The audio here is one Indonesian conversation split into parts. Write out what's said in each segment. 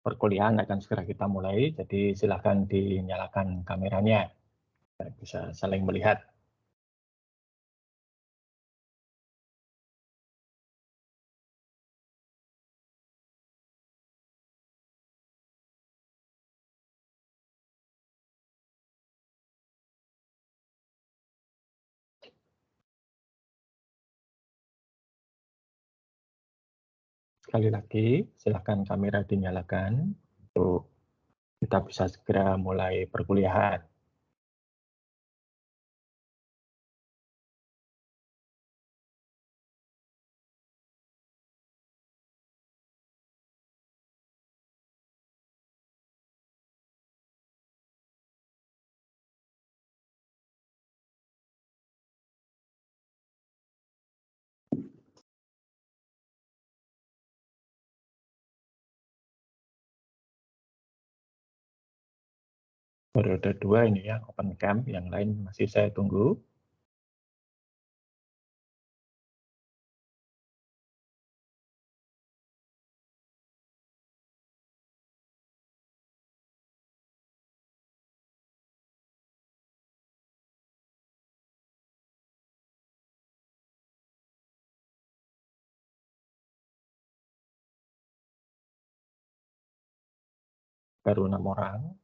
perkuliahan akan segera kita mulai, jadi silahkan dinyalakan kameranya, bisa saling melihat. Sekali lagi, silahkan kamera dinyalakan untuk kita bisa segera mulai perkuliahan. Baru ada 2 ini ya, open cam, yang lain masih saya tunggu. Baru 6 orang.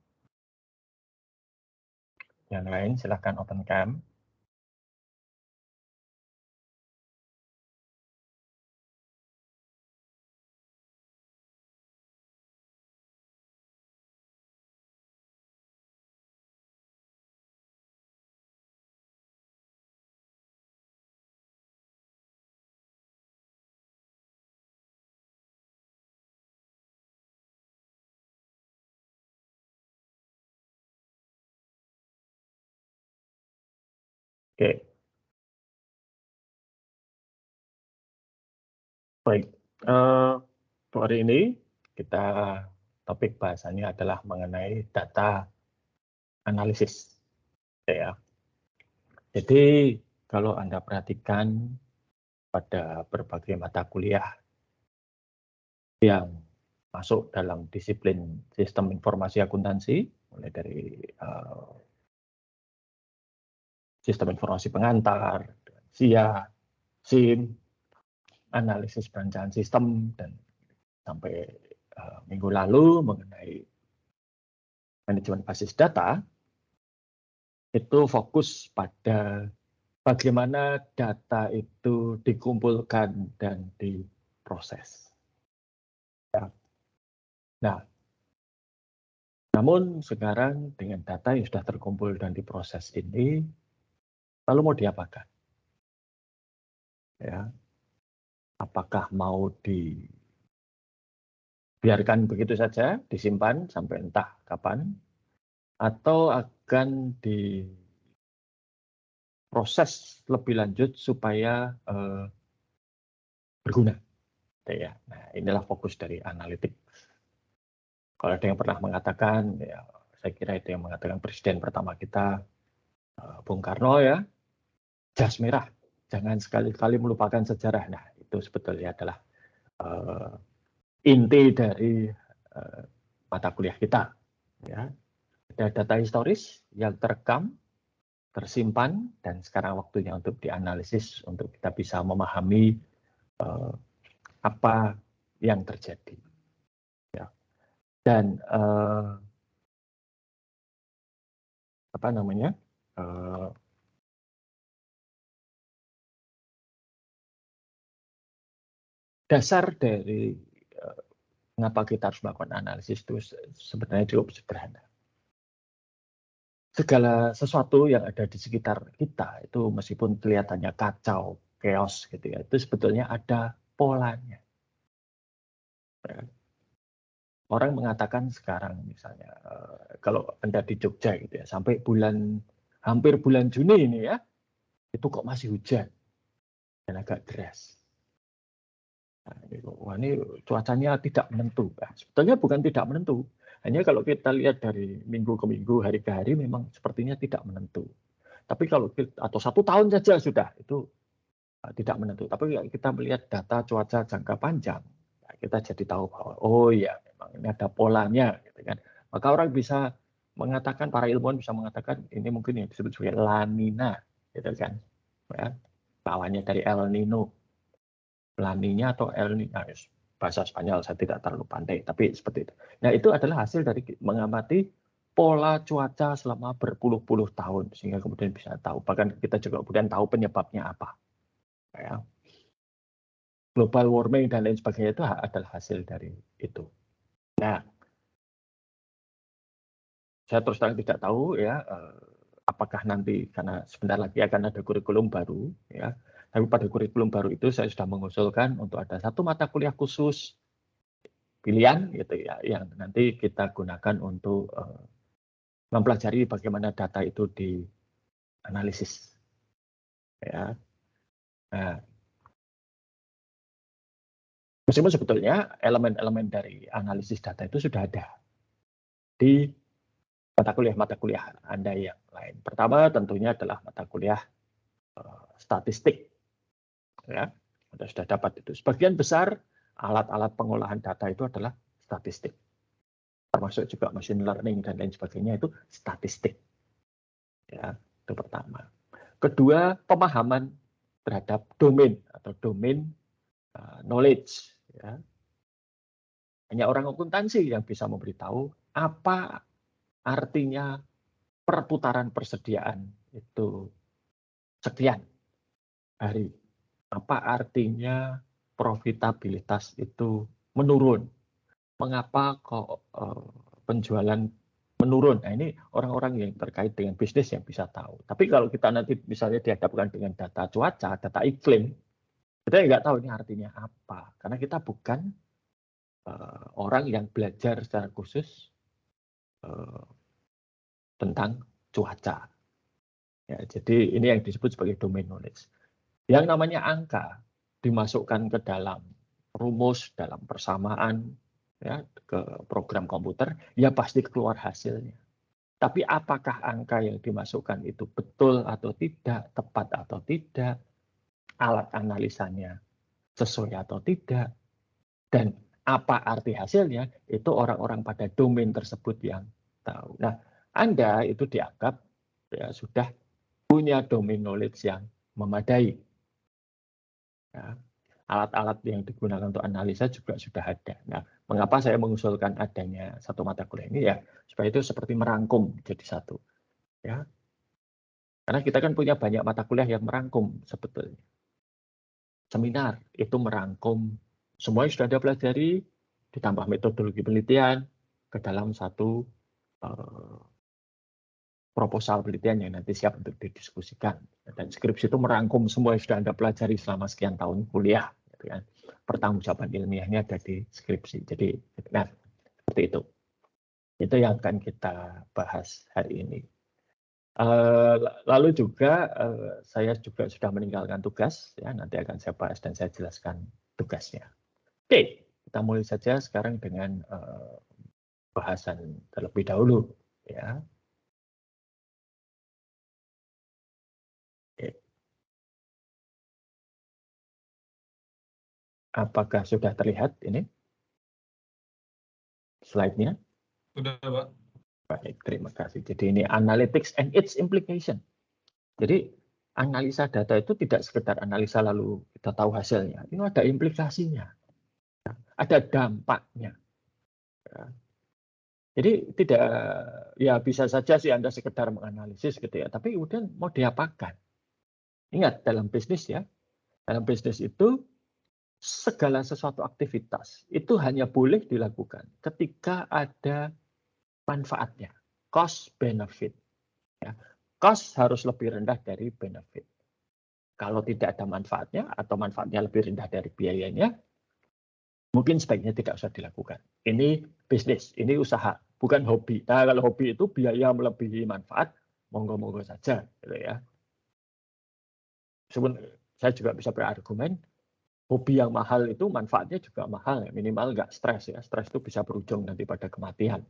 Yang lain silahkan open cam. Oke. Baik, untuk hari ini kita topik bahasannya adalah mengenai data analisis. Ya. Jadi kalau Anda perhatikan pada berbagai mata kuliah yang masuk dalam disiplin sistem informasi akuntansi, mulai dari sistem informasi pengantar, SIA, SIM, analisis perencanaan sistem, dan sampai minggu lalu mengenai manajemen basis data, itu fokus pada bagaimana data itu dikumpulkan dan diproses. Ya. Nah, namun sekarang dengan data yang sudah terkumpul dan diproses ini, lalu mau diapakan? Ya, apakah mau dibiarkan begitu saja, disimpan sampai entah kapan, atau akan diproses lebih lanjut supaya berguna? Ya, nah inilah fokus dari analitik. Kalau ada yang pernah mengatakan, ya, saya kira itu yang mengatakan presiden pertama kita, Bung Karno, ya, jas merah, jangan sekali-kali melupakan sejarah. Nah, itu sebetulnya adalah inti dari mata kuliah kita. Ya. Ada data historis yang terekam, tersimpan, dan sekarang waktunya untuk dianalisis untuk kita bisa memahami apa yang terjadi. Ya. Dan apa namanya? Dasar dari mengapa kita harus melakukan analisis itu sebenarnya cukup sederhana. Segala sesuatu yang ada di sekitar kita itu meskipun kelihatannya kacau, chaos gitu ya, itu sebetulnya ada polanya. Orang mengatakan sekarang misalnya kalau Anda di Jogja gitu ya, sampai hampir bulan Juni ini ya, itu kok masih hujan dan agak deras. Nah, ini cuacanya tidak menentu. Nah, sebetulnya bukan tidak menentu. Hanya kalau kita lihat dari minggu ke minggu, hari ke hari memang sepertinya tidak menentu. Tapi kalau atau 1 tahun saja sudah itu tidak menentu. Tapi kita melihat data cuaca jangka panjang, kita jadi tahu bahwa oh ya memang ini ada polanya, gitu kan. Maka orang bisa mengatakan, para ilmuwan bisa mengatakan ini mungkin yang disebut sebagai La Nina, gitu kan. Ya, lawannya dari El Nino, La Nina atau El Nino, bahasa Spanyol saya tidak terlalu pandai, tapi seperti itu. Nah, itu adalah hasil dari mengamati pola cuaca selama berpuluh-puluh tahun, sehingga kemudian bisa tahu. Bahkan kita juga kemudian tahu penyebabnya apa. Ya. Global warming dan lain sebagainya itu adalah hasil dari itu. Nah, saya terus terang tidak tahu ya apakah nanti, karena sebentar lagi akan ada kurikulum baru, ya. Tapi pada kurikulum baru itu saya sudah mengusulkan untuk ada satu mata kuliah khusus pilihan, gitu ya, yang nanti kita gunakan untuk mempelajari bagaimana data itu dianalisis. Ya. Nah, meskipun sebetulnya elemen-elemen dari analisis data itu sudah ada di mata kuliah Anda yang lain. Pertama tentunya adalah mata kuliah statistik. Ya, Anda sudah dapat itu. Sebagian besar alat-alat pengolahan data itu adalah statistik. Termasuk juga machine learning dan lain sebagainya itu statistik. Ya, itu pertama. Kedua, pemahaman terhadap domain atau domain knowledge. Ya. Hanya orang akuntansi yang bisa memberitahu apa artinya perputaran persediaan itu sekian hari. Apa artinya profitabilitas itu menurun? Mengapa kok penjualan menurun? Nah, ini orang-orang yang terkait dengan bisnis yang bisa tahu. Tapi kalau kita nanti misalnya dihadapkan dengan data cuaca, data iklim, kita nggak tahu ini artinya apa. Karena kita bukan orang yang belajar secara khusus tentang cuaca. Ya, jadi ini yang disebut sebagai domain knowledge. Yang namanya angka dimasukkan ke dalam rumus, dalam persamaan, ya, ke program komputer, ya pasti keluar hasilnya. Tapi apakah angka yang dimasukkan itu betul atau tidak, tepat atau tidak, alat analisanya sesuai atau tidak, dan apa arti hasilnya, itu orang-orang pada domain tersebut yang tahu. Nah, Anda itu dianggap ya, sudah punya domain knowledge yang memadai. Ya, alat-alat yang digunakan untuk analisa juga sudah ada. Nah, mengapa saya mengusulkan adanya satu mata kuliah ini ya, supaya itu seperti merangkum jadi satu. Ya, karena kita kan punya banyak mata kuliah yang merangkum sebetulnya. Seminar itu merangkum semua yang sudah Anda pelajari, ditambah metodologi penelitian ke dalam satu proposal penelitian yang nanti siap untuk didiskusikan. Dan skripsi itu merangkum semua yang sudah Anda pelajari selama sekian tahun kuliah. Gitu kan. Pertanggungjawaban ilmiahnya ada di skripsi. Jadi, nah, seperti itu. Itu yang akan kita bahas hari ini. Lalu juga saya juga sudah meninggalkan tugas. Ya, nanti akan saya bahas dan saya jelaskan tugasnya. Oke, kita mulai saja sekarang dengan bahasan terlebih dahulu. Ya. Apakah sudah terlihat ini slide-nya? Sudah, Pak. Baik, terima kasih. Jadi ini analytics and its implication. Jadi analisa data itu tidak sekedar analisa lalu kita tahu hasilnya. Ini ada implikasinya, ada dampaknya. Jadi tidak, ya bisa saja sih Anda sekedar menganalisis gitu ya, tapi kemudian mau diapakan? Ingat dalam bisnis ya, dalam bisnis itu segala sesuatu aktivitas itu hanya boleh dilakukan ketika ada manfaatnya, cost benefit. Ya. Cost harus lebih rendah dari benefit. Kalau tidak ada manfaatnya atau manfaatnya lebih rendah dari biayanya, mungkin sebaiknya tidak usah dilakukan. Ini bisnis, ini usaha, bukan hobi. Nah, kalau hobi itu biaya melebihi manfaat, monggo-monggo saja, gitu ya. Saya juga bisa berargumen, hobi yang mahal itu manfaatnya juga mahal, ya. Minimal nggak stres ya. Stres itu bisa berujung nanti pada kematian.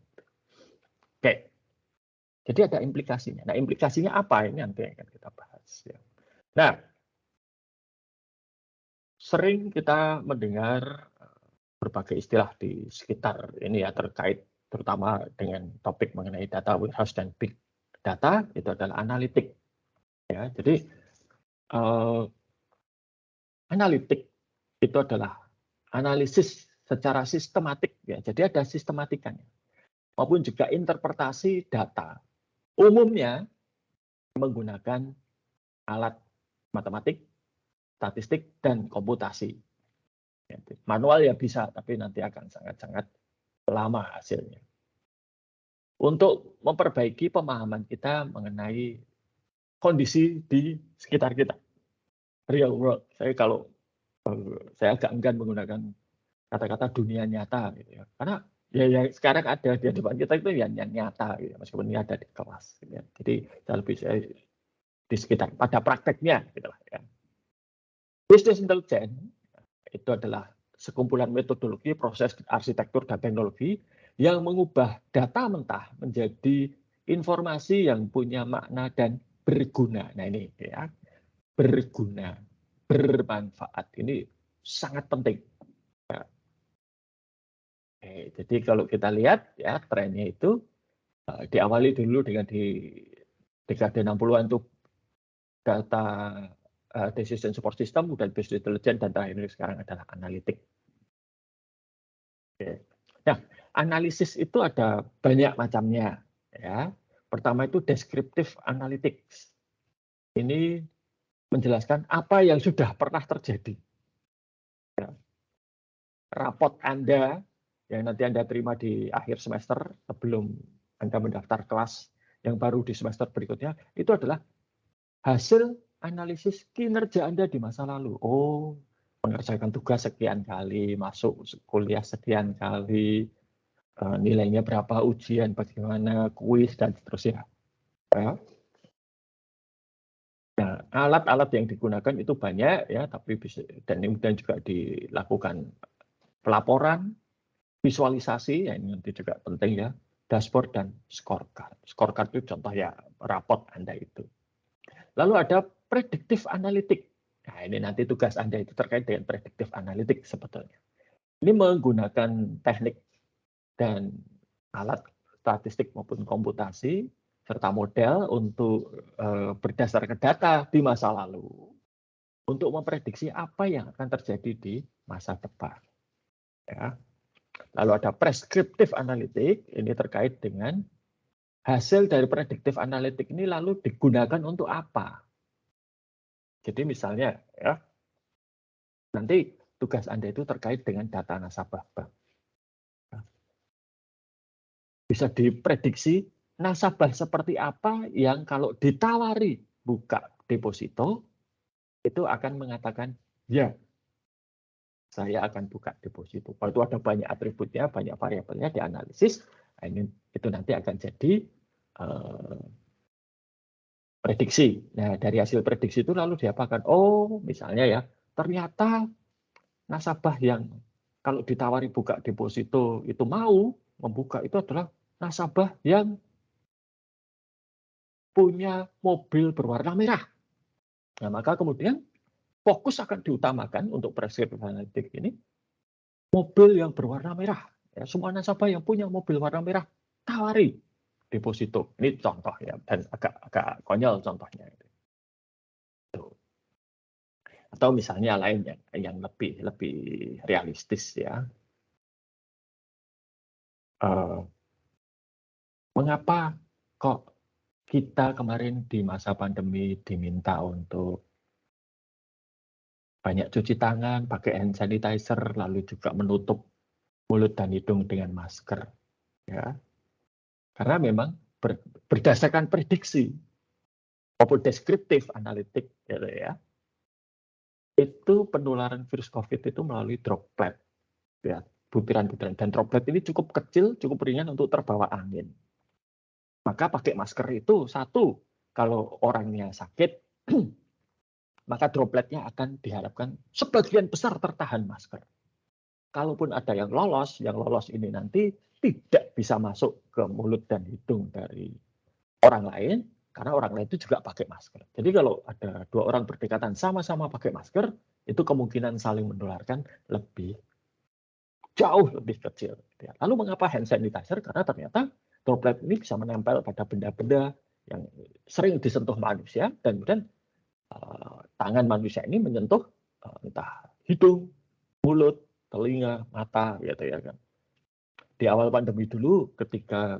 Oke. Jadi ada implikasinya. Nah, implikasinya apa? Ini nanti akan kita bahas. Ya. Nah, sering kita mendengar berbagai istilah di sekitar ini ya, terkait terutama dengan topik mengenai data warehouse dan big data, itu adalah analitik. Ya, jadi analitik itu adalah analisis secara sistematik ya. Jadi ada sistematikanya maupun juga interpretasi data. Umumnya menggunakan alat matematik, statistik, dan komputasi. Manual ya bisa, tapi nanti akan sangat-sangat lama hasilnya. Untuk memperbaiki pemahaman kita mengenai kondisi di sekitar kita. Real world. Saya agak enggan menggunakan kata-kata dunia nyata gitu ya. Karena ya sekarang ada di depan kita itu ya nyata gitu, meskipun ini ada di kelas gitu ya. Jadi saya di sekitar pada prakteknya gitu lah ya. Business intelligence itu adalah sekumpulan metodologi, proses, arsitektur, dan teknologi yang mengubah data mentah menjadi informasi yang punya makna dan berguna. Nah ini ya, berguna, bermanfaat. Ini sangat penting. Jadi kalau kita lihat ya trennya itu diawali dulu dengan di dekade 60-an itu data decision support system, kemudian business intelligence, dan terakhir ini sekarang adalah analitik. Nah, analisis itu ada banyak macamnya. Ya. Pertama itu descriptive analytics. Ini menjelaskan apa yang sudah pernah terjadi. Ya. Rapot Anda yang nanti Anda terima di akhir semester sebelum Anda mendaftar kelas yang baru di semester berikutnya, itu adalah hasil analisis kinerja Anda di masa lalu. Oh, mengerjakan tugas sekian kali, masuk kuliah sekian kali, nilainya berapa, ujian bagaimana, kuis, dan seterusnya. Ya. Nah, alat-alat yang digunakan itu banyak ya, tapi bisa, dan kemudian juga dilakukan pelaporan, visualisasi, ya ini nanti juga penting ya, dashboard dan scorecard. Scorecard itu contoh ya rapot Anda itu. Lalu ada predictive analytic. Nah, ini nanti tugas Anda itu terkait dengan predictive analytic sebetulnya. Ini menggunakan teknik dan alat statistik maupun komputasi serta model untuk berdasarkan data di masa lalu untuk memprediksi apa yang akan terjadi di masa depan. Ya. Lalu ada prescriptive analytic, ini terkait dengan hasil dari predictive analytic ini lalu digunakan untuk apa. Jadi misalnya ya, nanti tugas Anda itu terkait dengan data nasabah bank. Bisa diprediksi nasabah seperti apa yang kalau ditawari buka deposito, itu akan mengatakan, ya, saya akan buka deposito. Kalau itu ada banyak atributnya, banyak variabelnya, dianalisis, itu nanti akan jadi prediksi. Nah, dari hasil prediksi itu lalu diapakan? Oh, misalnya ya, ternyata nasabah yang kalau ditawari buka deposito itu mau membuka itu adalah nasabah yang punya mobil berwarna merah. Nah, maka kemudian fokus akan diutamakan untuk prescriptive analytic ini mobil yang berwarna merah. Ya, semua nasabah yang punya mobil warna merah tawari deposito. Ini contoh ya, dan agak konyol contohnya. Atau misalnya lain yang lebih realistis ya. Mengapa kok kita kemarin di masa pandemi diminta untuk banyak cuci tangan, pakai hand sanitizer, lalu juga menutup mulut dan hidung dengan masker. Ya. Karena memang berdasarkan prediksi maupun deskriptif analitik, gitu ya, itu penularan virus COVID itu melalui droplet, ya, butiran-butiran. Dan droplet ini cukup kecil, cukup ringan untuk terbawa angin. Maka pakai masker itu satu, kalau orangnya sakit, maka dropletnya akan diharapkan sebagian besar tertahan masker. Kalaupun ada yang lolos ini nanti tidak bisa masuk ke mulut dan hidung dari orang lain, karena orang lain itu juga pakai masker. Jadi kalau ada dua orang berdekatan sama-sama pakai masker, itu kemungkinan saling menularkan lebih jauh lebih kecil. Lalu mengapa hand sanitizer? Karena ternyata droplet ini bisa menempel pada benda-benda yang sering disentuh manusia, dan kemudian tangan manusia ini menyentuh entah hidung, mulut, telinga, mata, gitu ya kan. Di awal pandemi dulu, ketika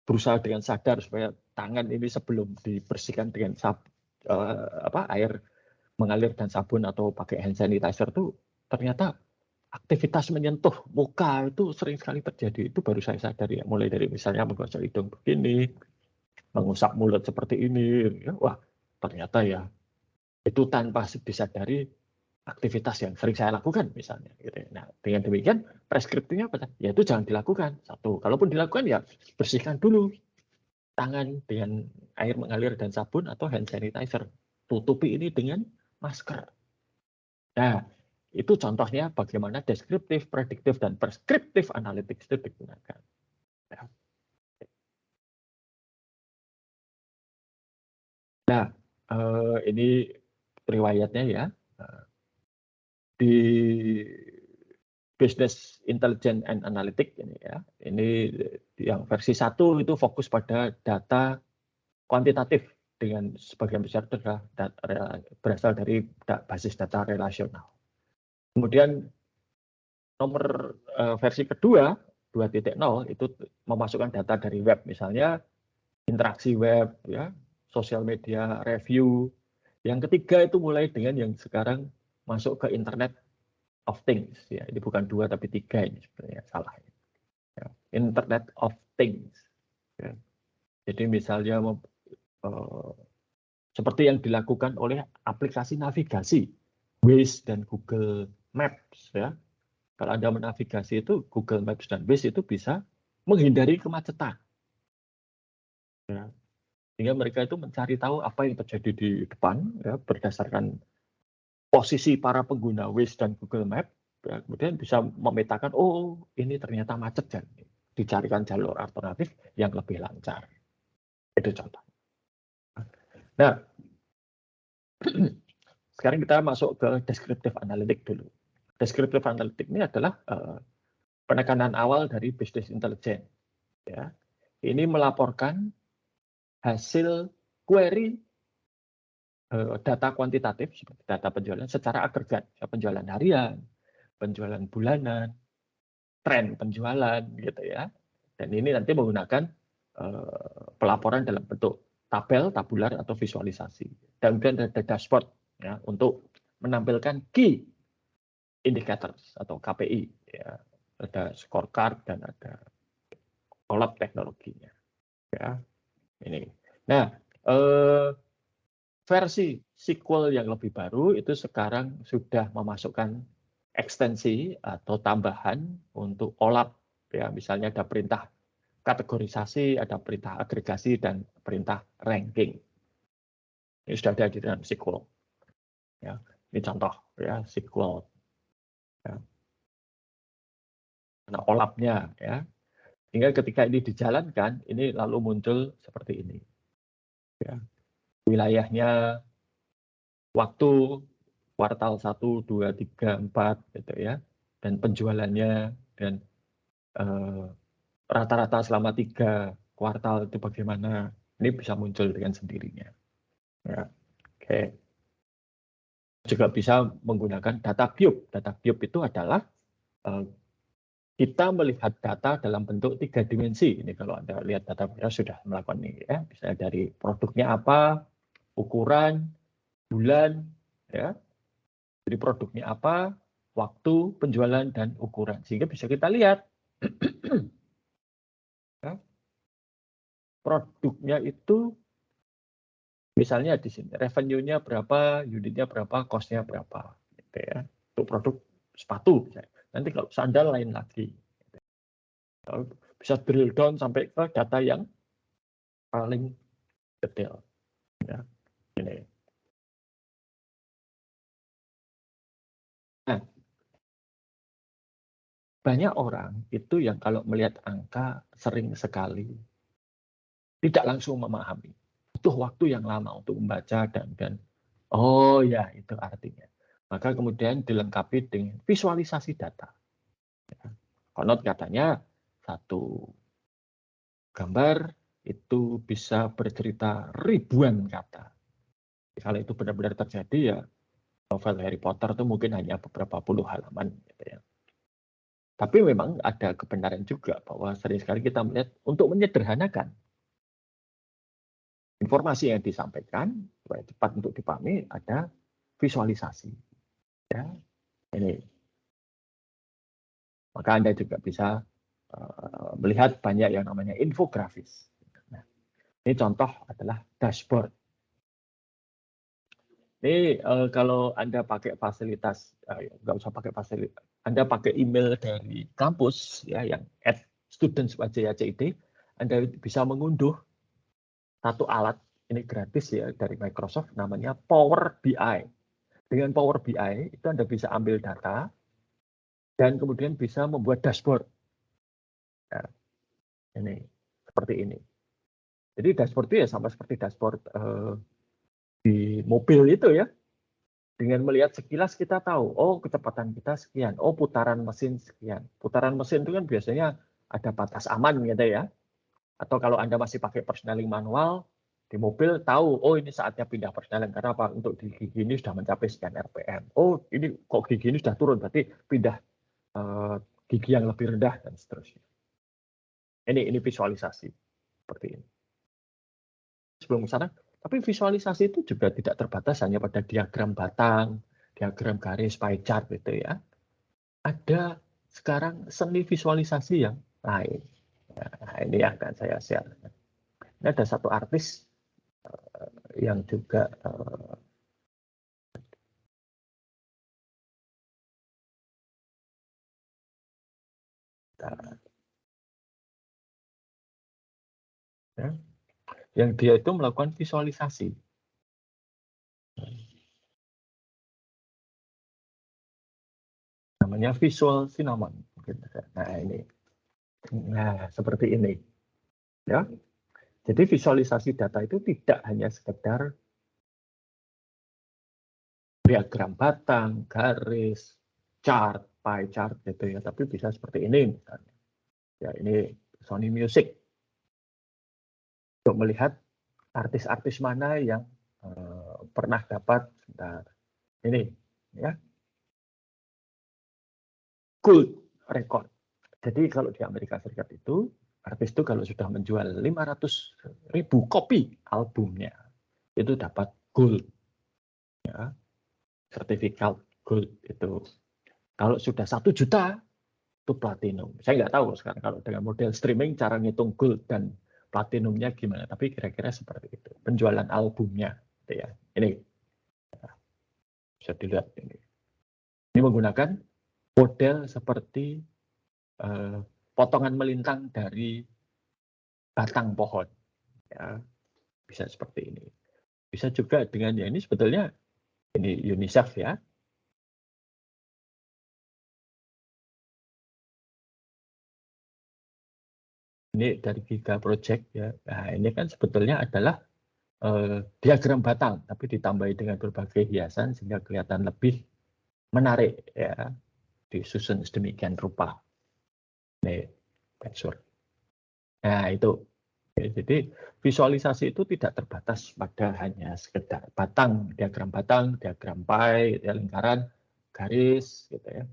berusaha dengan sadar supaya tangan ini sebelum dibersihkan dengan air mengalir dan sabun atau pakai hand sanitizer tuh ternyata aktivitas menyentuh muka itu sering sekali terjadi. Itu baru saya sadari ya, mulai dari misalnya menggosok hidung begini, mengusap mulut seperti ini, ya, wah ternyata ya itu tanpa disadari aktivitas yang sering saya lakukan misalnya. Gitu. Nah dengan demikian preskriptifnya apa? Ya itu jangan dilakukan. Satu, kalaupun dilakukan ya bersihkan dulu tangan dengan air mengalir dan sabun atau hand sanitizer. Tutupi ini dengan masker. Nah, itu contohnya bagaimana deskriptif, prediktif, dan preskriptif analytics itu digunakan. Nah, ini riwayatnya ya. Di Business Intelligence and Analytics ini ya. Ini yang versi 1 itu fokus pada data kuantitatif dengan sebagian besar berasal dari basis data relasional. Kemudian nomor versi kedua 2.0 itu memasukkan data dari web, misalnya interaksi web, ya, sosial media, review. Yang ketiga itu mulai dengan yang sekarang masuk ke Internet of Things, ya. Ini bukan 2 tapi 3 ini sebenarnya salah. Ya. Internet of Things. Ya. Jadi misalnya seperti yang dilakukan oleh aplikasi navigasi Waze dan Google Maps, ya. Kalau Anda menavigasi itu Google Maps dan Waze itu bisa menghindari kemacetan. Ya. Sehingga mereka itu mencari tahu apa yang terjadi di depan, ya, berdasarkan posisi para pengguna Waze dan Google Maps, ya, kemudian bisa memetakan, oh ini ternyata macet, dan dicarikan jalur alternatif yang lebih lancar. Itu contoh. Nah, sekarang kita masuk ke descriptive analytics dulu. Descriptive analytics ini adalah penekanan awal dari business intelligence. Ya. Ini melaporkan hasil query data kuantitatif seperti data penjualan secara agregat, penjualan harian, penjualan bulanan, tren penjualan, gitu ya. Dan ini nanti menggunakan pelaporan dalam bentuk tabel, tabular atau visualisasi. Dan kemudian ada dashboard, ya, untuk menampilkan key indicators atau KPI, ya. Ada scorecard dan ada kolab teknologinya, ya. Ini. Nah, versi SQL yang lebih baru itu sekarang sudah memasukkan ekstensi atau tambahan untuk OLAP, ya, misalnya ada perintah kategorisasi, ada perintah agregasi, dan perintah ranking. Ini sudah ada di dalam SQL. Ya, ini contoh ya SQL. Ya. Nah, OLAP-nya, ya. Hingga ketika ini dijalankan, ini lalu muncul seperti ini. Ya. Wilayahnya, waktu, kuartal 1, 2, 3, 4, gitu ya. Dan penjualannya, dan rata-rata selama 3 kuartal itu bagaimana. Ini bisa muncul dengan sendirinya. Ya. Oke. Juga bisa menggunakan data Cube. Data Cube itu adalah kita melihat data dalam bentuk 3 dimensi. Ini kalau Anda lihat data kita sudah melakukan ini, ya. Misalnya dari produknya apa, ukuran, bulan, ya. Jadi produknya apa, waktu, penjualan, dan ukuran. Sehingga bisa kita lihat ya, produknya itu misalnya di sini revenue-nya berapa, unitnya berapa, cost-nya berapa, gitu ya. Untuk produk sepatu misalnya. Nanti kalau sandal lain lagi. Bisa drill down sampai ke data yang paling detail. Ya, ini. Nah, banyak orang itu yang kalau melihat angka sering sekali tidak langsung memahami. Butuh waktu yang lama untuk membaca dan oh ya itu artinya. Maka kemudian dilengkapi dengan visualisasi data. Konon katanya satu gambar itu bisa bercerita ribuan kata. Kalau itu benar-benar terjadi ya novel Harry Potter itu mungkin hanya beberapa puluh halaman gitu ya. Tapi memang ada kebenaran juga bahwa sering sekali kita melihat untuk menyederhanakan informasi yang disampaikan supaya cepat untuk dipahami ada visualisasi. Ya, ini. Maka Anda juga bisa melihat banyak yang namanya infografis. Nah, ini contoh adalah dashboard. Ini kalau Anda pakai fasilitas, nggak usah pakai fasilitas, Anda pakai email dari kampus ya yang @students.jcid, Anda bisa mengunduh satu alat ini gratis ya dari Microsoft namanya Power BI. Dengan Power BI itu Anda bisa ambil data dan kemudian bisa membuat dashboard. Nah, ini seperti ini. Jadi dashboard itu ya sama seperti dashboard di mobil itu ya. Dengan melihat sekilas kita tahu, oh kecepatan kita sekian, oh putaran mesin sekian. Putaran mesin itu kan biasanya ada batas aman gitu ya. Atau kalau Anda masih pakai persneling manual, di mobil tahu, oh ini saatnya pindah persneling. Karena apa? Untuk di gigi ini sudah mencapai sekian RPM. Oh ini kok gigi ini sudah turun, berarti pindah gigi yang lebih rendah dan seterusnya. Ini visualisasi seperti ini. Sebelum ke sana, tapi visualisasi itu juga tidak terbatas hanya pada diagram batang, diagram garis, pie chart gitu ya. Ada sekarang seni visualisasi yang lain. Nah, ini yang akan saya share. Ini ada satu artis yang juga yang dia itu melakukan visualisasi. Namanya visual cinnamon. Nah ini, nah seperti ini, ya. Jadi visualisasi data itu tidak hanya sekedar diagram batang, garis, chart, pie chart gitu ya, tapi bisa seperti ini misalnya. Ya ini Sony Music untuk melihat artis-artis mana yang pernah dapat ini ya gold record. Jadi kalau di Amerika Serikat itu artis itu kalau sudah menjual 500.000 kopi albumnya itu dapat gold ya, sertifikat gold itu. Kalau sudah 1 juta itu platinum. Saya nggak tahu sekarang kalau dengan model streaming cara ngitung gold dan platinumnya gimana, tapi kira-kira seperti itu. Penjualan albumnya gitu ya. Ini bisa dilihat ini. Ini menggunakan model seperti potongan melintang dari batang pohon. Ya, bisa seperti ini. Bisa juga dengan ya ini sebetulnya ini UNICEF ya. Ini dari Giga Project ya. Nah, ini kan sebetulnya adalah diagram batang, tapi ditambahi dengan berbagai hiasan sehingga kelihatan lebih menarik ya, disusun sedemikian rupa. Nih, pensur. Nah itu, jadi visualisasi itu tidak terbatas pada hanya sekedar batang, diagram pie, ya, lingkaran, garis, gitu ya.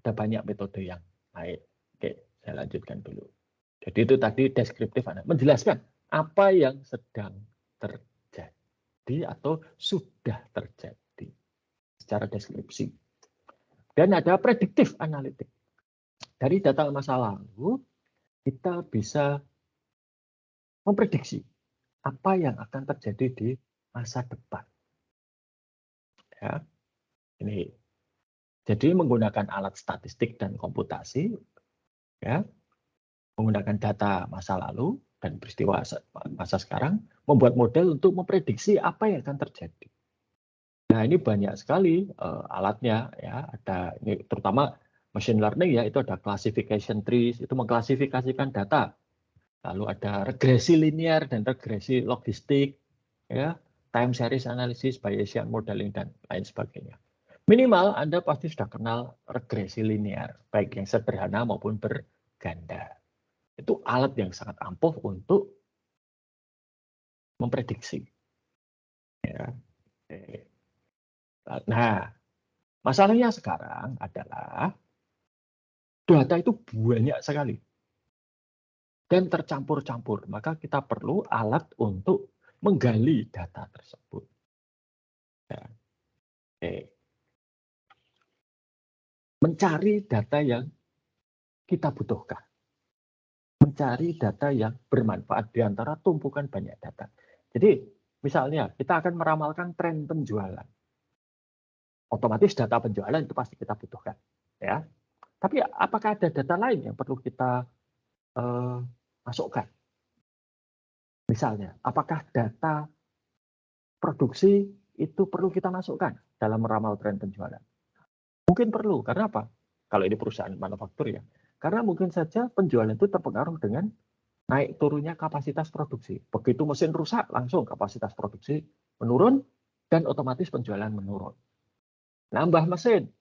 Ada banyak metode yang lain. Oke, saya lanjutkan dulu. Jadi itu tadi deskriptif, menjelaskan apa yang sedang terjadi atau sudah terjadi secara deskripsi. Dan ada prediktif analitik. Dari data masa lalu, kita bisa memprediksi apa yang akan terjadi di masa depan. Ya, ini. Jadi menggunakan alat statistik dan komputasi, ya, menggunakan data masa lalu dan peristiwa masa sekarang, membuat model untuk memprediksi apa yang akan terjadi. Nah, ini banyak sekali alatnya ya, ada ini terutama machine learning ya, itu ada classification trees, itu mengklasifikasikan data. Lalu ada regresi linear dan regresi logistik ya, time series analysis, Bayesian modeling dan lain sebagainya. Minimal Anda pasti sudah kenal regresi linear, baik yang sederhana maupun berganda. Itu alat yang sangat ampuh untuk memprediksi. Ya. Nah, masalahnya sekarang adalah data itu banyak sekali dan tercampur-campur. Maka kita perlu alat untuk menggali data tersebut. Ya. Mencari data yang kita butuhkan. Mencari data yang bermanfaat di antara tumpukan banyak data. Jadi, misalnya kita akan meramalkan tren penjualan. Otomatis data penjualan itu pasti kita butuhkan. Ya. Tapi apakah ada data lain yang perlu kita masukkan? Misalnya, apakah data produksi itu perlu kita masukkan dalam meramal tren penjualan? Mungkin perlu, karena apa? Kalau ini perusahaan manufaktur ya. Karena mungkin saja penjualan itu terpengaruh dengan naik turunnya kapasitas produksi. Begitu mesin rusak, langsung kapasitas produksi menurun dan otomatis penjualan menurun. Nambah mesin,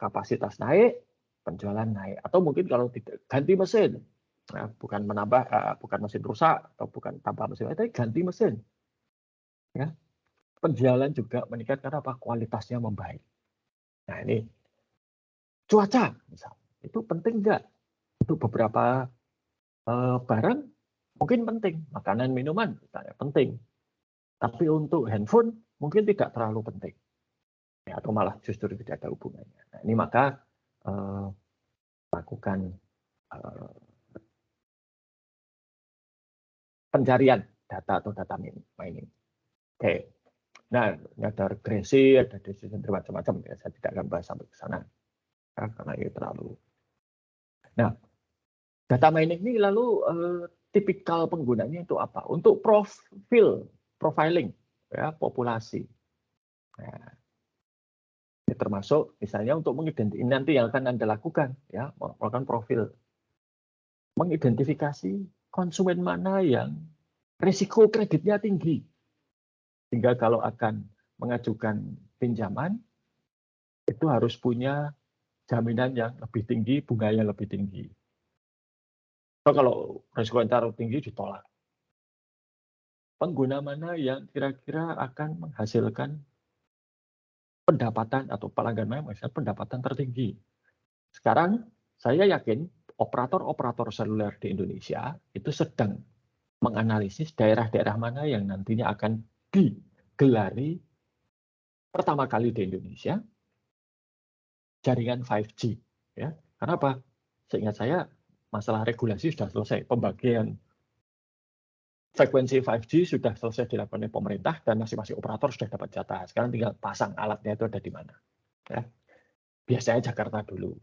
kapasitas naik, penjualan naik. Atau mungkin kalau tidak ganti mesin, nah, bukan menambah, bukan mesin rusak atau bukan tambah mesin, tapi ganti mesin. Ya, penjualan juga meningkat karena apa? Kualitasnya membaik. Nah ini cuaca, misalnya, itu penting nggak? Untuk beberapa barang mungkin penting, makanan, minuman misalnya penting. Tapi untuk handphone mungkin tidak terlalu penting. Ya, atau malah justru tidak ada hubungannya. Nah, ini maka lakukan pencarian data atau data mining. Oke. Nah, ini ada regresi, ada decision tree macam-macam ya. Saya tidak akan bahas sampai ke sana karena ini terlalu. Nah, data mining ini lalu tipikal penggunanya itu apa? Untuk profiling ya populasi. Nah, ini termasuk misalnya untuk mengidentifikasi nanti yang akan Anda lakukan ya, melakukan profil, mengidentifikasi konsumen mana yang risiko kreditnya tinggi. Sehingga kalau akan mengajukan pinjaman itu harus punya jaminan yang lebih tinggi, bunganya lebih tinggi. So, kalau risiko yang terlalu tinggi ditolak. Pengguna mana yang kira-kira akan menghasilkan pendapatan atau pelanggan mana yang menghasilkan pendapatan tertinggi. Sekarang saya yakin operator-operator seluler di Indonesia itu sedang menganalisis daerah-daerah mana yang nantinya akan digelari pertama kali di Indonesia jaringan 5G. Ya. Karena apa? Seingat saya masalah regulasi sudah selesai. Pembagian frekuensi 5G sudah selesai dilakukan oleh pemerintah dan masing-masing operator sudah dapat jatah. Sekarang tinggal pasang alatnya itu ada di mana. Ya. Biasanya Jakarta dulu.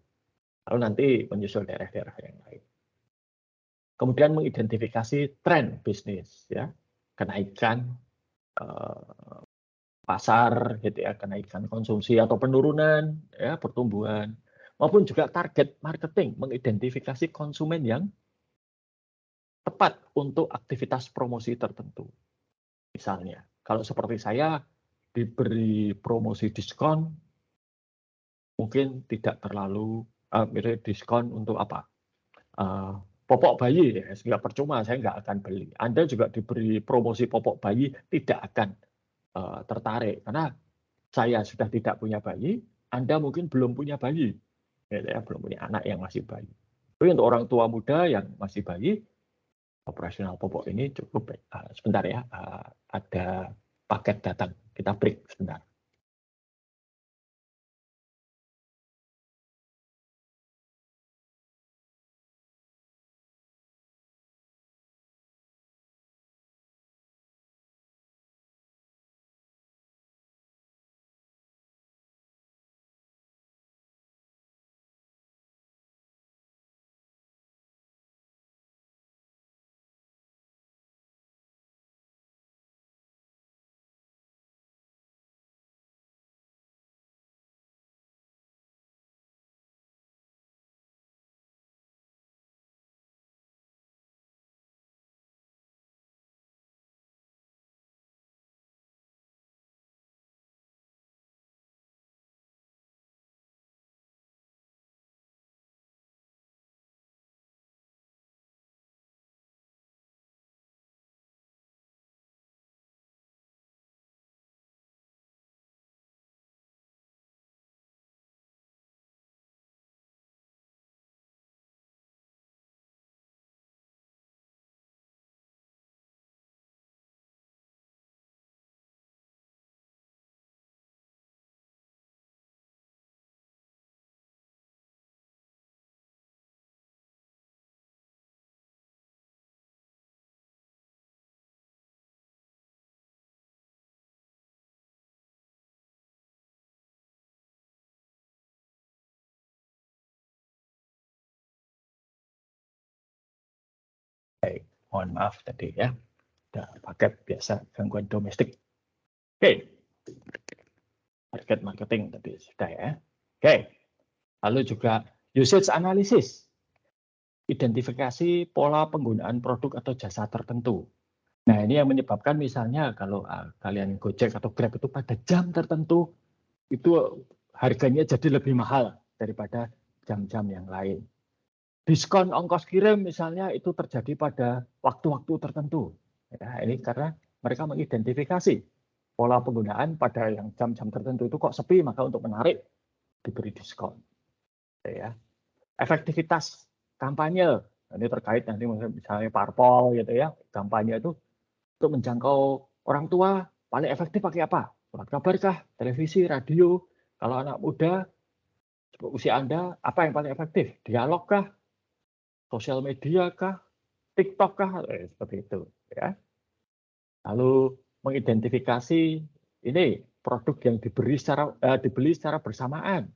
Lalu nanti menyusul daerah-daerah yang lain. Kemudian mengidentifikasi tren bisnis, ya, kenaikan pasar, gitu ya, kenaikan konsumsi atau penurunan, ya, pertumbuhan, maupun juga target marketing, mengidentifikasi konsumen yang tepat untuk aktivitas promosi tertentu. Misalnya, kalau seperti saya diberi promosi diskon, mungkin tidak terlalu diskon untuk apa? Popok bayi, ya, sehingga percuma saya nggak akan beli. Anda juga diberi promosi popok bayi, tidak akan tertarik karena saya sudah tidak punya bayi, Anda mungkin belum punya bayi, ya, belum punya anak yang masih bayi. Tapi untuk orang tua muda yang masih bayi, operasional popok ini cukup baik. Sebentar ya, ada paket datang, kita break sebentar. Baik, mohon maaf tadi ya. Ada paket biasa gangguan domestik. Oke. Target marketing tadi sudah ya. Oke. Lalu juga usage analysis. Identifikasi pola penggunaan produk atau jasa tertentu. Nah, ini yang menyebabkan misalnya kalau kalian Gojek atau Grab itu pada jam tertentu itu harganya jadi lebih mahal daripada jam-jam yang lain. Diskon ongkos kirim misalnya itu terjadi pada waktu-waktu tertentu. Ya, ini karena mereka mengidentifikasi pola penggunaan pada yang jam-jam tertentu itu kok sepi, maka untuk menarik diberi diskon. Ya. Efektivitas kampanye, ini terkait nanti misalnya parpol gitu ya, kampanye itu untuk menjangkau orang tua paling efektif pakai apa? Surat kabar kah? Televisi, radio? Kalau anak muda usia Anda apa yang paling efektif? Dialog kah? Sosial media kah? TikTok kah? Seperti itu ya. Lalu mengidentifikasi ini produk yang dibeli secara bersamaan.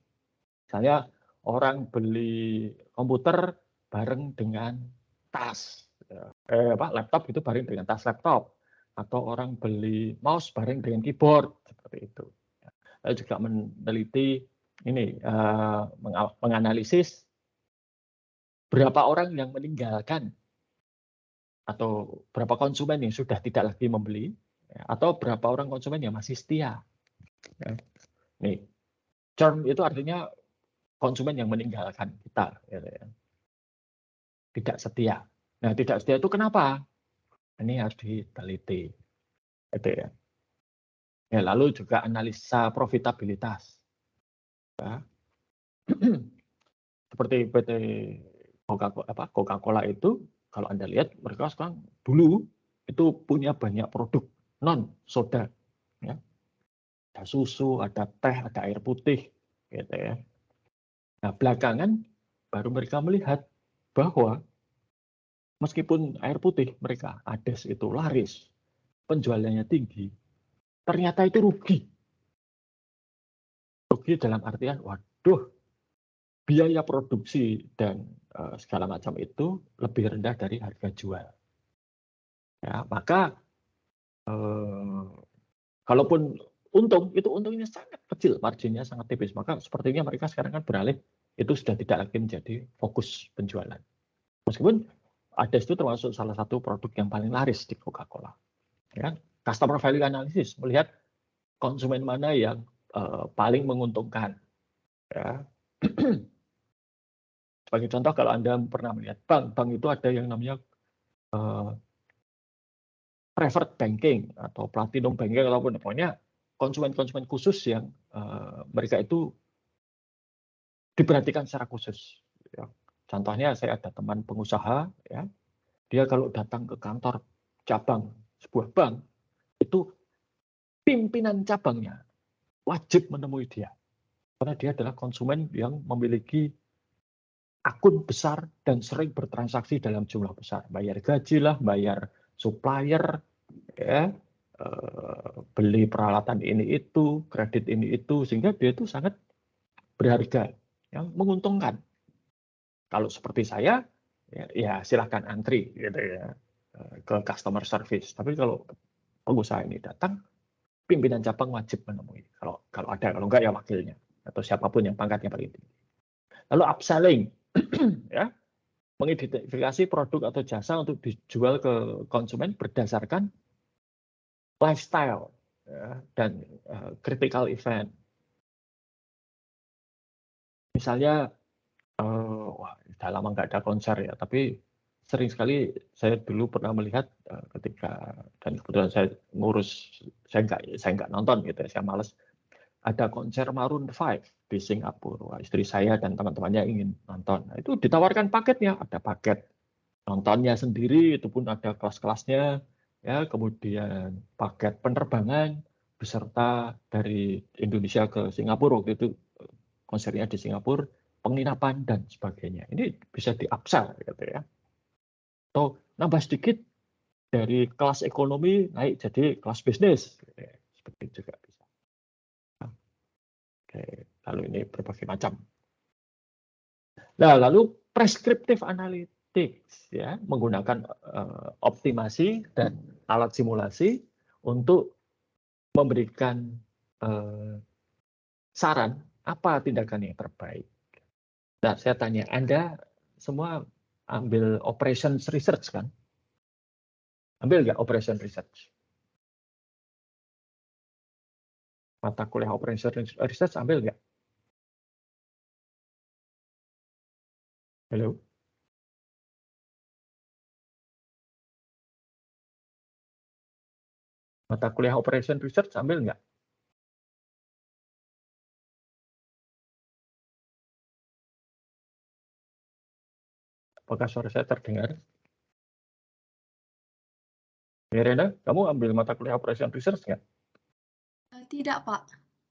Misalnya orang beli komputer bareng dengan tas, laptop itu bareng dengan tas laptop, atau orang beli mouse bareng dengan keyboard seperti itu. Lalu juga meneliti ini menganalisis berapa orang yang meninggalkan atau berapa konsumen yang sudah tidak lagi membeli atau berapa orang konsumen yang masih setia. Nih, churn itu artinya konsumen yang meninggalkan kita, gitu ya. Tidak setia. Nah, tidak setia itu kenapa? Ini harus diteliti, gitu ya. Ya, lalu juga analisa profitabilitas. Ya. Seperti PT Coca-Cola itu, kalau Anda lihat mereka sekarang dulu itu punya banyak produk non soda, ya. Ada susu, ada teh, ada air putih, gitu ya. Nah, belakangan baru mereka melihat bahwa meskipun air putih mereka Ades itu laris, penjualannya tinggi, ternyata itu rugi. Rugi dalam artian, waduh, biaya produksi dan segala macam itu lebih rendah dari harga jual. Ya, maka kalaupun untung, itu untungnya sangat kecil, marginnya sangat tipis. Maka sepertinya mereka sekarang kan beralih, itu sudah tidak lagi menjadi fokus penjualan. Meskipun Ades itu termasuk salah satu produk yang paling laris di Coca-Cola. Ya, customer value analysis, melihat konsumen mana yang paling menguntungkan. Ya. Sebagai contoh, kalau Anda pernah melihat bank itu ada yang namanya preferred banking atau platinum banking, ataupun pokoknya konsumen-konsumen khusus yang mereka itu diperhatikan secara khusus. Ya. Contohnya saya ada teman pengusaha, ya, dia kalau datang ke kantor cabang sebuah bank, itu pimpinan cabangnya wajib menemui dia. Karena dia adalah konsumen yang memiliki akun besar dan sering bertransaksi dalam jumlah besar. Bayar gaji lah, bayar supplier, ya, beli peralatan ini itu, kredit ini itu, sehingga dia itu sangat berharga, yang menguntungkan. Kalau seperti saya, ya silahkan antri gitu ya, ke customer service. Tapi kalau pengusaha ini datang, pimpinan cabang wajib menemui. Kalau ada, kalau enggak ya wakilnya atau siapapun yang pangkatnya paling tinggi. Lalu upselling, ya, mengidentifikasi produk atau jasa untuk dijual ke konsumen berdasarkan lifestyle, ya, dan critical event. Misalnya, wah, udah lama nggak ada konser ya, tapi sering sekali saya dulu pernah melihat ketika, dan kebetulan saya ngurus, saya nggak nonton gitu ya, saya males. Ada konser Maroon 5 di Singapura. Wah, istri saya dan teman-temannya ingin nonton. Nah, itu ditawarkan paketnya, ada paket nontonnya sendiri, itu pun ada kelas-kelasnya, ya, kemudian paket penerbangan beserta dari Indonesia ke Singapura, waktu itu konsernya di Singapura, penginapan dan sebagainya. Ini bisa di-upsell gitu ya. Atau nambah sedikit dari kelas ekonomi naik jadi kelas bisnis. Seperti itu juga bisa. Oke, lalu ini berbagai macam. Nah, lalu prescriptive analytics, ya, menggunakan optimasi dan alat simulasi untuk memberikan saran apa tindakan yang terbaik. Nah, saya tanya, Anda semua ambil operations research kan? Ambil nggak operation research? Mata kuliah operation research ambil nggak? Halo? Mata kuliah operation research ambil nggak? Apakah suara saya terdengar? Mirena, kamu ambil mata kuliah operation research nggak? Tidak, Pak.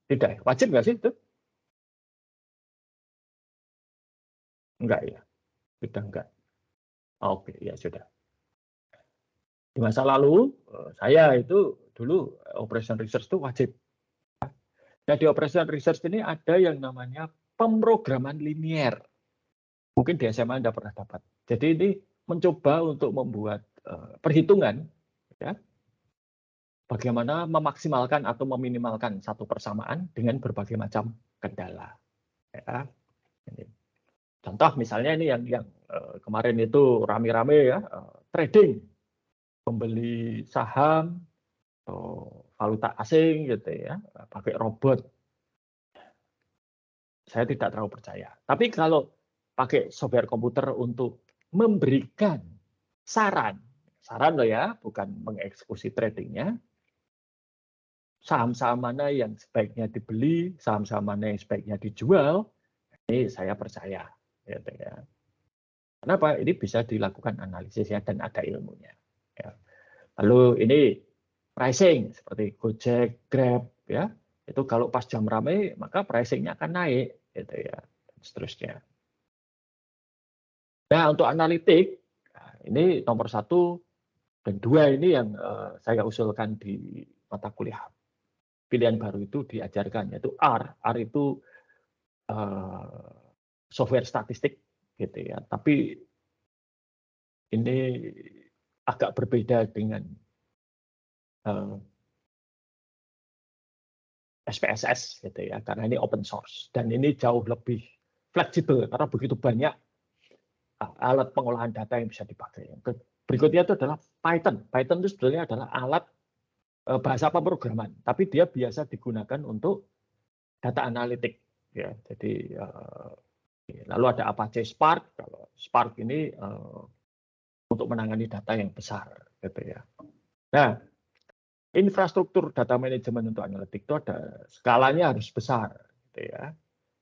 Tidak. Wajib nggak sih itu? Enggak ya? Sudah enggak. Oke, ya sudah. Di masa lalu, saya itu dulu operation research itu wajib. Nah, di operation research ini ada yang namanya pemrograman linier. Mungkin di SMA Anda pernah dapat. Jadi ini mencoba untuk membuat perhitungan, ya, bagaimana memaksimalkan atau meminimalkan satu persamaan dengan berbagai macam kendala. Ya. Contoh misalnya ini yang kemarin itu rame-rame ya, trading, membeli saham, valuta asing gitu ya, pakai robot. Saya tidak terlalu percaya. Tapi kalau pakai software komputer untuk memberikan saran loh ya, bukan mengeksekusi tradingnya, saham-saham mana yang sebaiknya dibeli, saham-saham mana yang sebaiknya dijual, ini saya percaya. Gitu ya. Kenapa? Ini bisa dilakukan analisisnya dan ada ilmunya. Ya. Lalu ini pricing seperti Gojek, Grab, ya itu kalau pas jam ramai maka pricingnya akan naik, gitu ya, dan seterusnya. Nah untuk analitik ini nomor 1 dan 2 ini yang saya usulkan di mata kuliah pilihan baru itu diajarkan, yaitu R. R itu software statistik, gitu ya. Tapi ini agak berbeda dengan SPSS, gitu ya, karena ini open source dan ini jauh lebih fleksibel karena begitu banyak alat pengolahan data yang bisa dipakai. Berikutnya itu adalah Python. Python itu sebenarnya adalah alat bahasa pemrograman, tapi dia biasa digunakan untuk data analitik. Ya, jadi lalu ada Apache Spark. Kalau Spark ini untuk menangani data yang besar, gitu ya. Nah, infrastruktur data manajemen untuk analitik itu ada skalanya harus besar, gitu ya.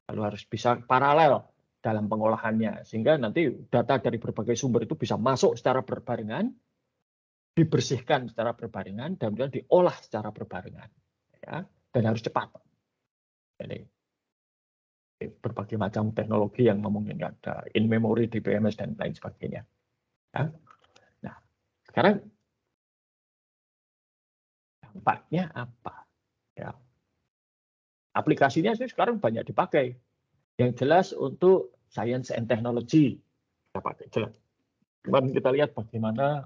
Lalu harus bisa paralel dalam pengolahannya, sehingga nanti data dari berbagai sumber itu bisa masuk secara berbarengan, dibersihkan secara berbarengan, dan kemudian diolah secara berbarengan, ya, dan harus cepat. Jadi berbagai macam teknologi yang memungkinkan, ada in memory, DBMS, dan lain sebagainya. Ya. Nah, sekarang dampaknya apa? Ya. Aplikasinya sih sekarang banyak dipakai. Yang jelas untuk science and technology, pakai jelas. Kemarin kita lihat bagaimana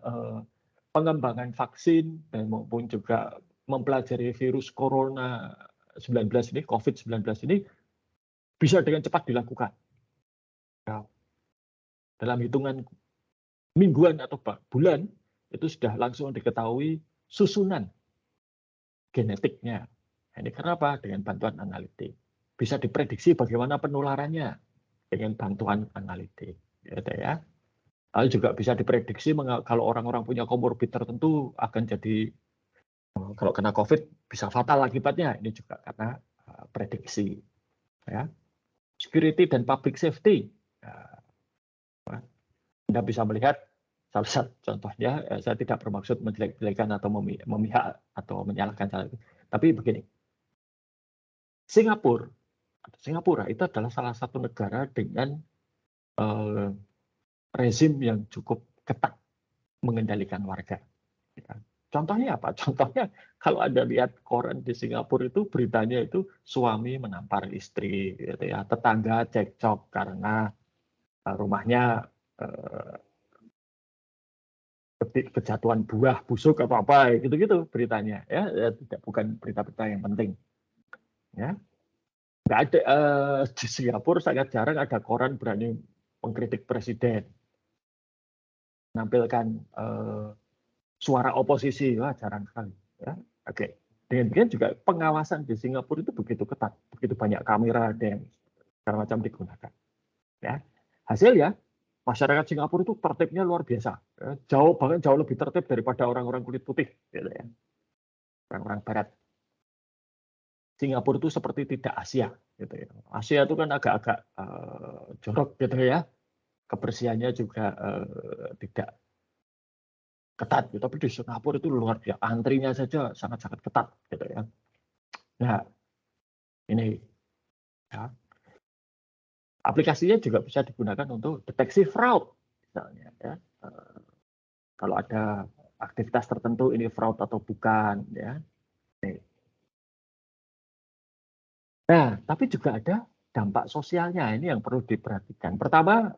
pengembangan vaksin dan maupun juga mempelajari virus corona 19 ini, COVID-19 ini bisa dengan cepat dilakukan. Ya. Dalam hitungan mingguan atau bulan itu sudah langsung diketahui susunan genetiknya. Ini kenapa? Dengan bantuan analitik. Bisa diprediksi bagaimana penularannya dengan bantuan analitik. Gitu ya. Lalu juga bisa diprediksi kalau orang-orang punya komorbid tertentu akan jadi, kalau kena COVID bisa fatal akibatnya. Ini juga karena prediksi. Ya. Security dan public safety. Anda bisa melihat salah satu contohnya, saya tidak bermaksud menjelek-jelekan atau memihak atau menyalahkan salah. Tapi begini, Singapura itu adalah salah satu negara dengan rezim yang cukup ketat mengendalikan warga. Contohnya apa? Contohnya kalau Anda lihat koran di Singapura itu beritanya itu suami menampar istri, gitu ya, tetangga cekcok karena rumahnya kejatuhan buah busuk atau apa gitu-gitu beritanya ya, tidak, bukan berita-berita yang penting ya. Nggak ada di Singapura sangat jarang ada koran berani mengkritik presiden, menampilkan suara oposisi, wah jarang sekali ya. Oke, dengan juga pengawasan di Singapura itu begitu ketat, begitu banyak kamera dan segala macam digunakan ya. Hasilnya masyarakat Singapura itu tertibnya luar biasa ya. Bahkan jauh lebih tertib daripada orang-orang kulit putih gitu ya, orang-orang barat. Singapura itu seperti tidak Asia gitu ya. Asia itu kan agak-agak jorok gitu ya, kebersihannya juga tidak ketat gitu. Tapi di Singapura itu luar biasa, antrinya saja sangat-sangat ketat gitu ya. Nah, ini ya, aplikasinya juga bisa digunakan untuk deteksi fraud misalnya ya. Kalau ada aktivitas tertentu ini fraud atau bukan ya. Nah, tapi juga ada dampak sosialnya, ini yang perlu diperhatikan. Pertama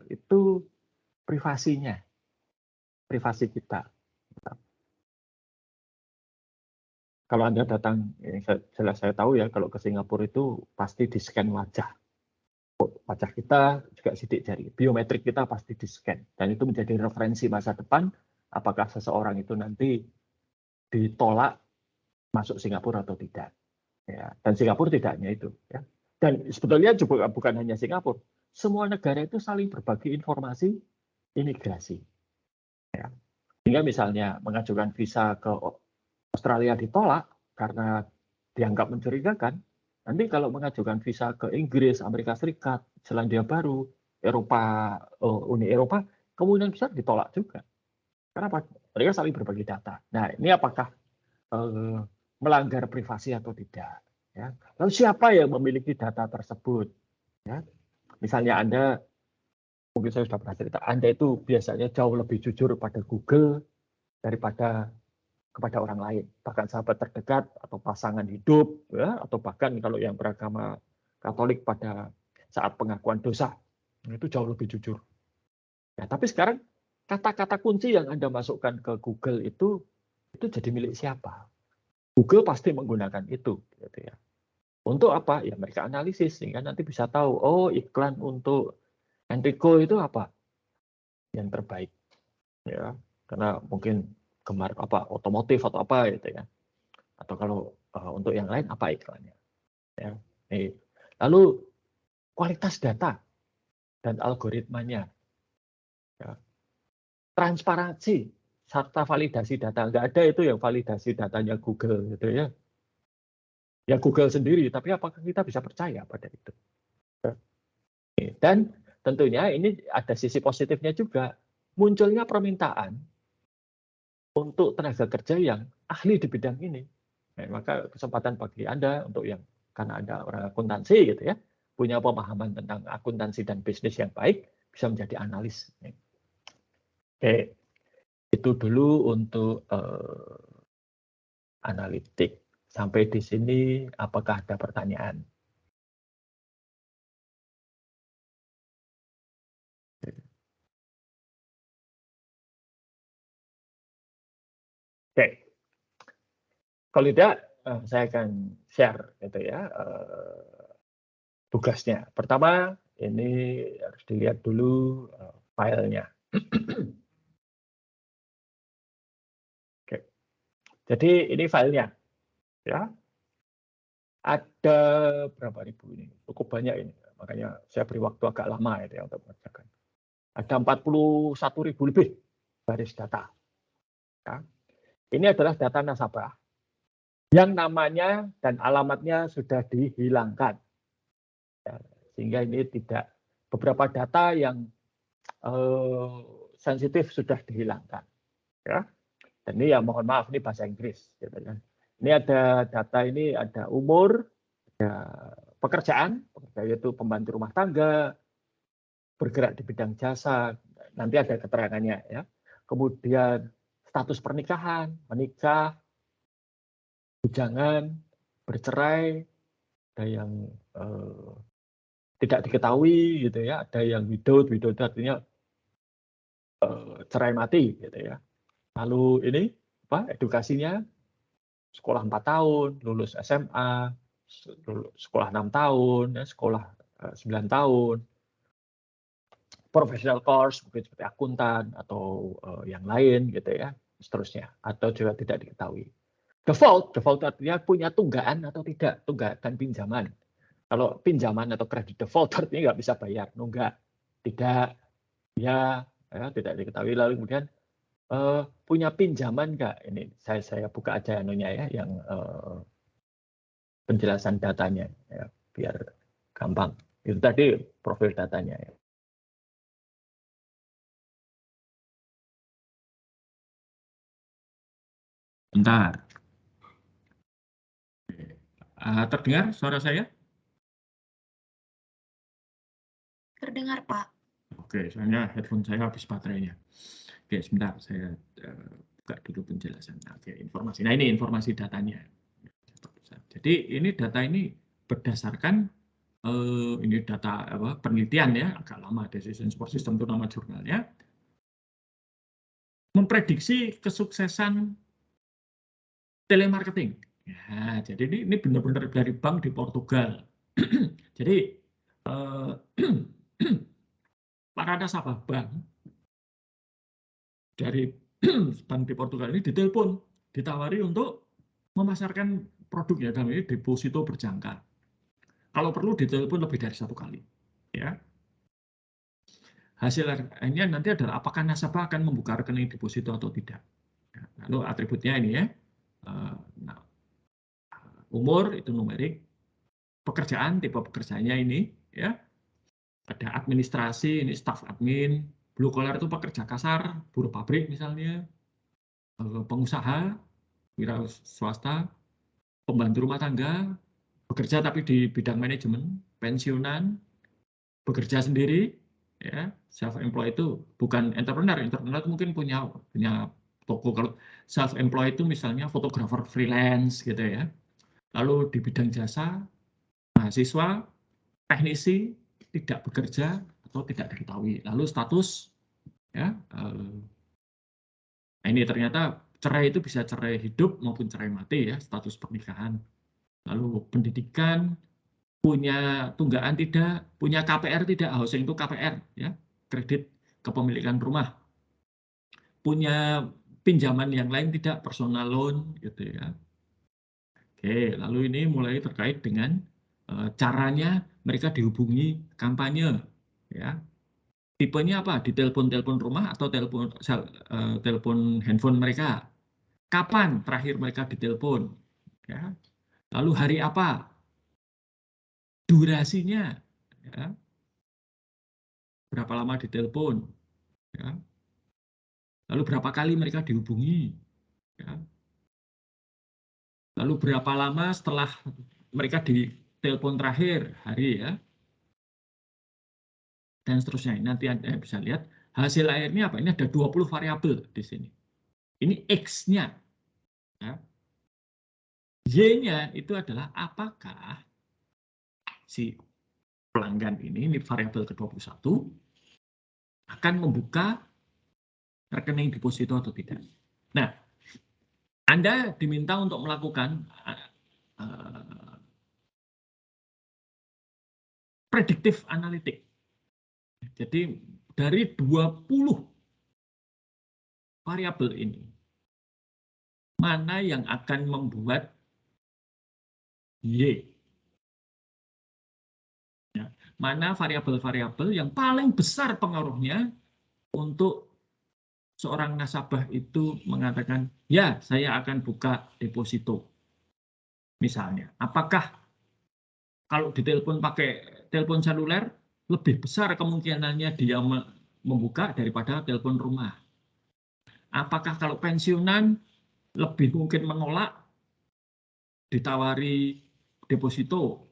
itu privasinya, privasi kita. Kalau Anda datang, jelas saya tahu ya, kalau ke Singapura itu pasti di-scan wajah. Wajah kita juga sidik jari, biometrik kita pasti di-scan. Dan itu menjadi referensi masa depan, apakah seseorang itu nanti ditolak masuk Singapura atau tidak. Ya, dan Singapura tidak hanya itu. Ya. Dan sebetulnya juga bukan hanya Singapura, semua negara itu saling berbagi informasi imigrasi. Ya. Sehingga misalnya mengajukan visa ke Australia ditolak karena dianggap mencurigakan, nanti kalau mengajukan visa ke Inggris, Amerika Serikat, Selandia Baru, Eropa, Uni Eropa, kemungkinan besar ditolak juga. Kenapa? Mereka saling berbagi data. Nah, ini apakah melanggar privasi atau tidak? Ya. Lalu siapa yang memiliki data tersebut? Ya. Misalnya Anda, mungkin saya sudah pernah cerita, Anda itu biasanya jauh lebih jujur pada Google daripada kepada orang lain, bahkan sahabat terdekat atau pasangan hidup, ya, atau bahkan kalau yang beragama Katolik pada saat pengakuan dosa, itu jauh lebih jujur. Ya, tapi sekarang kata-kata kunci yang Anda masukkan ke Google itu jadi milik siapa? Google pasti menggunakan itu, gitu ya. Untuk apa? Ya mereka analisis sehingga nanti bisa tahu, oh iklan untuk Enrico itu apa yang terbaik, ya, karena mungkin gemar apa otomotif atau apa gitu ya. Atau kalau untuk yang lain apa iklannya. Ya. Lalu kualitas data dan algoritmanya, ya. Transparansi serta validasi data, nggak ada itu yang validasi datanya Google gitu ya. Ya Google sendiri, tapi apakah kita bisa percaya pada itu? Ya. Dan tentunya ini ada sisi positifnya juga, munculnya permintaan untuk tenaga kerja yang ahli di bidang ini. Nah, maka kesempatan bagi Anda untuk yang karena Anda orang akuntansi gitu ya, punya pemahaman tentang akuntansi dan bisnis yang baik, bisa menjadi analis. Oke, itu dulu untuk analitik. Sampai di sini, apakah ada pertanyaan? Oke, kalau tidak, saya akan share gitu ya tugasnya. Pertama, ini harus dilihat dulu filenya. Oke. Jadi ini filenya, ya. Ada berapa ribu ini? Cukup banyak ini. Makanya saya beri waktu agak lama ya untuk mengerjakan. Ada 41.000 lebih baris data. Ya. Ini adalah data nasabah yang namanya dan alamatnya sudah dihilangkan. Ya. Sehingga ini tidak, beberapa data yang sensitif sudah dihilangkan. Ya. Dan ini ya mohon maaf, ini bahasa Inggris. Gitu kan. Ini ada data, ini ada umur, ada pekerjaan yaitu pembantu rumah tangga, bergerak di bidang jasa, nanti ada keterangannya ya. Kemudian status pernikahan, menikah, bujangan, bercerai, ada yang tidak diketahui gitu ya, ada yang widowed artinya cerai mati gitu ya. Lalu ini apa edukasinya sekolah 4 tahun, lulus SMA, sekolah 6 tahun, ya, sekolah 9 tahun, professional course mungkin seperti akuntan atau yang lain gitu ya, seterusnya, atau juga tidak diketahui. Default artinya punya tunggaan atau tidak, tunggakan pinjaman. Kalau pinjaman atau kredit default artinya nggak bisa bayar, nunggak, tidak, ya tidak diketahui. Lalu kemudian punya pinjaman nggak? Ini saya buka aja anunya ya, yang penjelasan datanya ya, biar gampang. Itu tadi profil datanya ya. Bentar. Terdengar suara saya? Terdengar, Pak. Oke, soalnya headphone saya habis baterainya. Oke, sebentar, saya buka dulu penjelasan. Oke, informasi. Nah, ini informasi datanya. Jadi ini data ini berdasarkan ini data penelitian ya, agak lama, Decision Support System itu nama jurnalnya, memprediksi kesuksesan telemarketing. Ya, jadi ini benar-benar dari bank di Portugal. Jadi para nasabah bank dari bank di Portugal ini ditelepon, ditawari untuk memasarkan produknya, dalam ini deposito berjangka. Kalau perlu ditelepon lebih dari 1 kali. Ya. Hasilnya nanti adalah apakah nasabah akan membuka rekening deposito atau tidak. Ya, lalu atributnya ini ya, nah, umur itu numerik, pekerjaan tipe pekerjaannya ini ya, ada administrasi ini staf admin, blue collar itu pekerja kasar, buruh pabrik misalnya, pengusaha, wira swasta, pembantu rumah tangga, bekerja tapi di bidang manajemen, pensiunan, bekerja sendiri, ya, self-employed itu bukan entrepreneur. Entrepreneur itu mungkin punya toko. Kalau self-employed itu misalnya fotografer freelance gitu ya. Lalu di bidang jasa, mahasiswa, teknisi, tidak bekerja atau tidak diketahui. Lalu status, ya, nah ini ternyata cerai itu bisa cerai hidup maupun cerai mati ya, status pernikahan. Lalu pendidikan, punya tunggaan tidak, punya KPR tidak, housing itu KPR ya, kredit kepemilikan rumah. Punya pinjaman yang lain tidak, personal loan gitu ya. Oke, lalu ini mulai terkait dengan caranya mereka dihubungi kampanye ya. Tipenya apa? Di telepon rumah atau telepon handphone mereka. Kapan terakhir mereka ditelepon? Ya. Lalu hari apa? Durasinya, ya. Berapa lama ditelepon? Ya. Lalu berapa kali mereka dihubungi? Ya. Lalu berapa lama setelah mereka ditelepon terakhir hari ya? Dan seterusnya. Nanti Anda bisa lihat hasil akhirnya apa? Ini ada 20 variabel di sini. Ini X-nya. Ya. Y-nya itu adalah apakah si pelanggan ini variabel ke-21 akan membuka rekening deposito atau tidak. Nah, Anda diminta untuk melakukan prediktif analitik. Jadi dari 20 variabel ini, mana yang akan membuat Y? Ya, mana variabel-variabel yang paling besar pengaruhnya untuk seorang nasabah itu mengatakan, ya saya akan buka deposito. Misalnya, apakah kalau ditelepon pakai telepon seluler, lebih besar kemungkinannya dia membuka daripada telepon rumah. Apakah kalau pensiunan lebih mungkin menolak ditawari deposito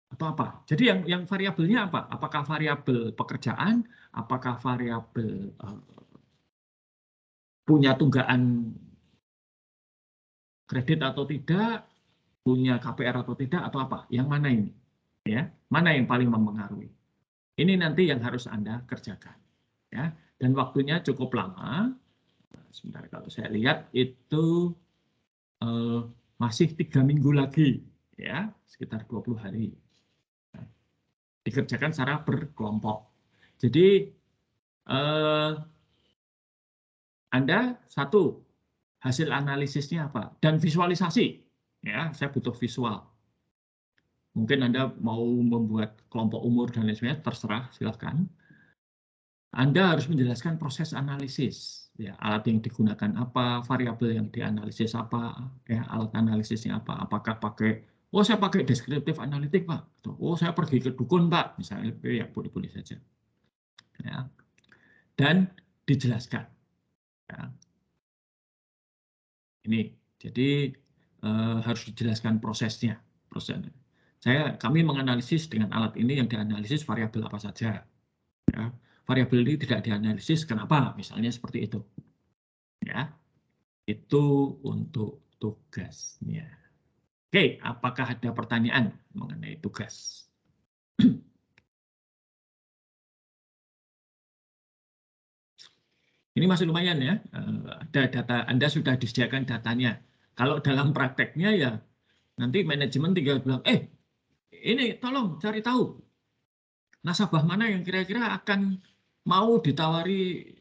atau apa? Jadi yang variabelnya apa? Apakah variabel pekerjaan? Apakah variabel punya tunggaan kredit atau tidak? Punya KPR atau tidak? Atau apa? Yang mana ini? Ya, mana yang paling mempengaruhi? Ini nanti yang harus Anda kerjakan. Ya, dan waktunya cukup lama. Sebentar, kalau saya lihat itu masih 3 minggu lagi, ya, sekitar 20 hari. Dikerjakan secara berkelompok. Jadi Anda satu, hasil analisisnya apa, dan visualisasi. Ya, saya butuh visual. Mungkin Anda mau membuat kelompok umur dan lain sebagainya, terserah, silakan. Anda harus menjelaskan proses analisis, ya, alat yang digunakan apa, variabel yang dianalisis apa, ya, alat analisisnya apa, apakah pakai, oh saya pakai deskriptif analitik Pak, oh saya pergi ke dukun Pak, misalnya, ya boleh-boleh saja, ya. Dan dijelaskan, ya. Ini, jadi harus dijelaskan prosesnya, kami menganalisis dengan alat ini yang dianalisis variabel apa saja, ya. Variabel ini tidak dianalisis, kenapa? Misalnya seperti itu. Ya, itu untuk tugasnya. Oke, apakah ada pertanyaan mengenai tugas? Ini masih lumayan ya, ada data, Anda sudah disediakan datanya. Kalau dalam prakteknya ya, nanti manajemen tinggal bilang, ini tolong cari tahu nasabah mana yang kira-kira akan mau ditawari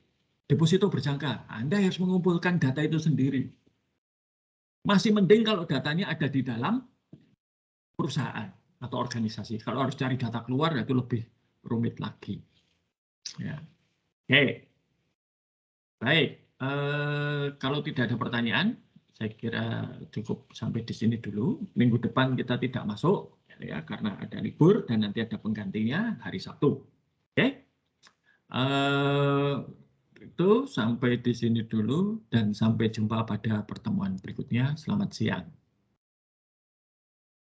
deposito berjangka. Anda harus mengumpulkan data itu sendiri. Masih mending kalau datanya ada di dalam perusahaan atau organisasi. Kalau harus cari data keluar, itu lebih rumit lagi. Ya. Oke, baik. Kalau tidak ada pertanyaan, saya kira cukup sampai di sini dulu. Minggu depan kita tidak masuk, ya, karena ada libur dan nanti ada penggantinya hari Sabtu. Oke. Itu sampai di sini dulu dan sampai jumpa pada pertemuan berikutnya. Selamat siang.